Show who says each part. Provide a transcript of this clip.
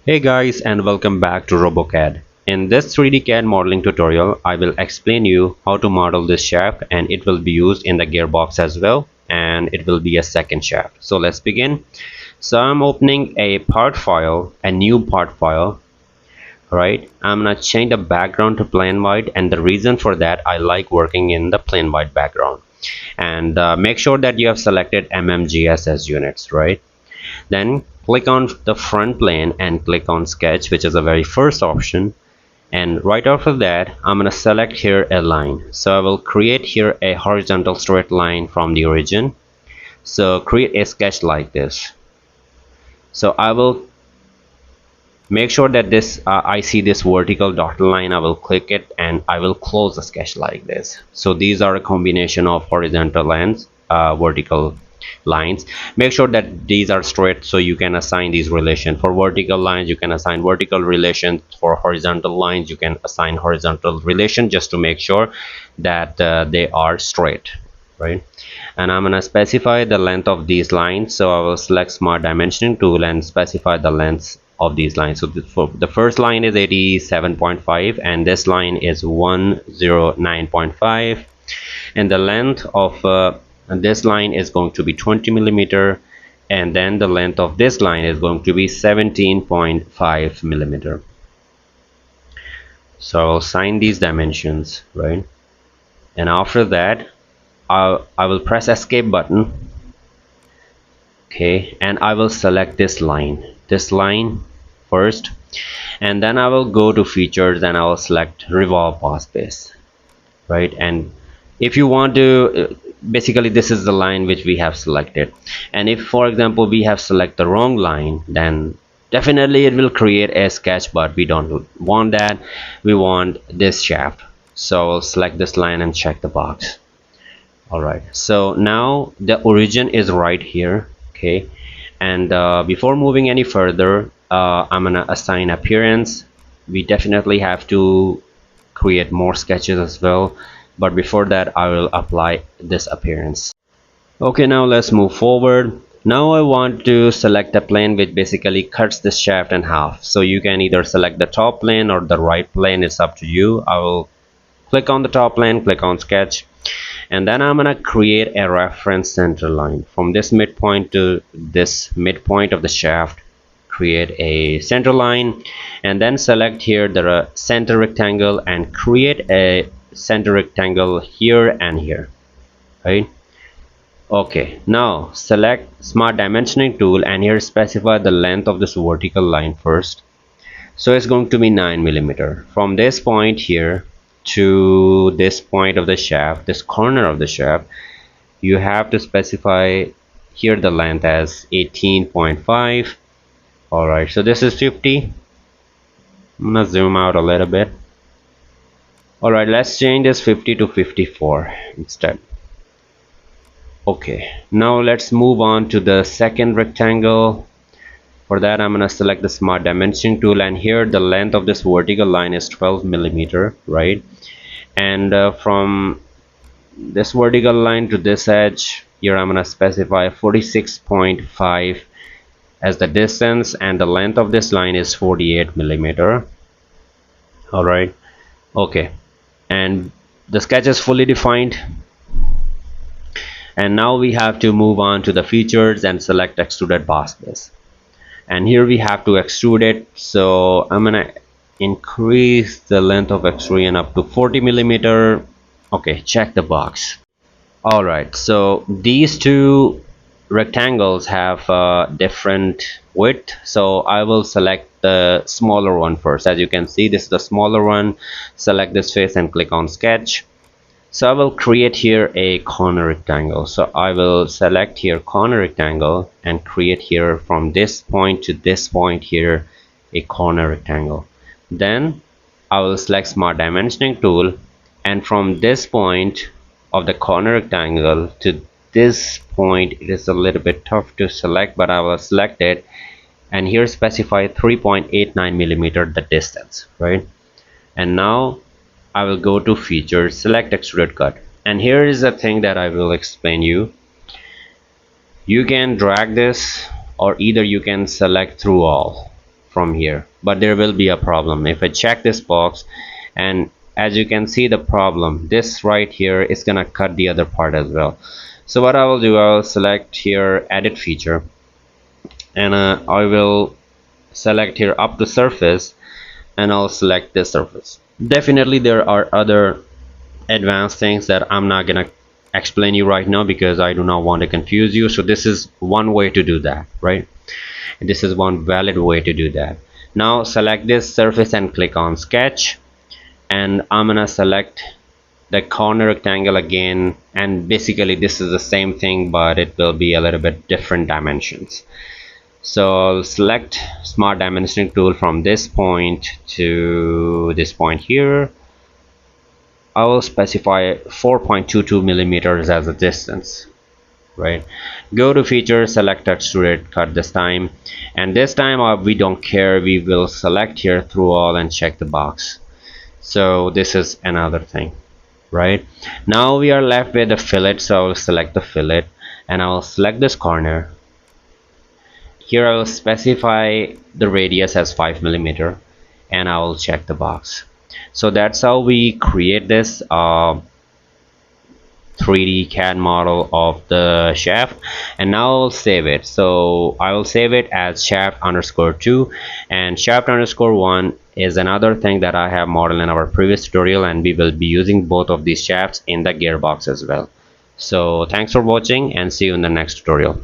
Speaker 1: Hey guys, and welcome back to Robo CAD. In this 3D CAD modeling tutorial, I will explain you how to model this shaft, and it will be used in the gearbox as well, and it will be a second shaft. So let's begin. So I'm opening a part file, a new part file, right? I'm gonna change the background to plain white, and the reason for that, I like working in the plain white background. And make sure that you have selected MMGS as units, right? Then click on the front plane and click on sketch, which is the very first option. And right after that, I'm going to select here a line. So I will create here a horizontal straight line from the origin. So create a sketch like this. So I will make sure that this I see this vertical dotted line. I will click it and I will close the sketch like this. So these are a combination of horizontal lines, vertical lines. Make sure that these are straight so you can assign these relations. For vertical lines you can assign vertical relations, for horizontal lines you can assign horizontal relation, just to make sure that they are straight, right? And I'm going to specify the length of these lines. So I will select smart dimensioning tool and specify the length of these lines. So the first line is 87.5 and this line is 109.5, and the length of this line is going to be 20 millimeter, and then the length of this line is going to be 17.5 millimeter. So I'll assign these dimensions, right? And after that I will press escape button, okay, and I will select this line first, and then I will go to features and I will select revolve path base, right? And if you want to basically this is the line which we have selected, and if for example we have selected the wrong line, then definitely it will create a sketch, but we don't want that. We want this shaft, so I'll select this line and check the box. Alright, so now the origin is right here, okay, and before moving any further, I'm gonna assign appearance. We definitely have to create more sketches as well, but before that I will apply this appearance. Okay, now let's move forward. Now I want to select a plane which basically cuts this shaft in half. So you can either select the top plane or the right plane, it's up to you. I will click on the top plane, click on sketch, and then I'm gonna create a reference center line from this midpoint to this midpoint of the shaft. Create a center line and then select here the center rectangle and create a center rectangle here and here, right? Okay, now select smart dimensioning tool and here specify the length of this vertical line first. So it's going to be 9 millimeter from this point here to this point of the shaft, this corner of the shaft. You have to specify here the length as 18.5. Alright, so this is 50. I'm gonna zoom out a little bit. Alright, let's change this 50 to 54 instead. Okay, now let's move on to the second rectangle. For that I'm gonna select the smart dimensioning tool, and here the length of this vertical line is 12 millimeter, right? And from this vertical line to this edge here I'm gonna specify 46.5 as the distance, and the length of this line is 48 millimeter. All right, okay, and the sketch is fully defined, and now we have to move on to the features and select extruded boss base, and here we have to extrude it. So I'm gonna increase the length of extrusion up to 40 millimeter. Okay, check the box. All right, so these two rectangles have different width, so I will select the smaller one first. As you can see, this is the smaller one. Select this face and click on sketch. So I will create here a corner rectangle. So I will select here corner rectangle and create here from this point to this point here a corner rectangle. Then I will select smart dimensioning tool, and from this point of the corner rectangle to this point, it is a little bit tough to select, but I will select it, and here specify 3.89 millimeter the distance, right? And now I will go to features, select extruded cut, and here is the thing that I will explain you. You can drag this, or either you can select through all. from here, but there will be a problem if I check this box. And as you can see the problem, this right here is gonna cut the other part as well. So what I will do, I will select here edit feature, and I will select here up to surface, and I'll select this surface. Definitely there are other advanced things that I'm not gonna explain you right now because I do not want to confuse you. So this is one way to do that, right? This is one valid way to do that. Now select this surface and click on sketch, and I'm gonna select the corner rectangle again, and basically this is the same thing but it will be a little bit different dimensions. So I'll select smart dimensioning tool from this point to this point here. I will specify 4.22 millimeters as a distance, right? Go to feature, select extrude cut this time, and this time we don't care, we will select here through all and check the box. So this is another thing, right? Now we are left with the fillet, so I'll select the fillet and I'll select this corner. Here I will specify the radius as 5 millimeter, and I will check the box. So that's how we create this 3D CAD model of the shaft, and now I'll save it. So I will save it as shaft underscore 2, and shaft underscore 1 is another thing that I have modeled in our previous tutorial, and we will be using both of these shafts in the gearbox as well. So thanks for watching and see you in the next tutorial.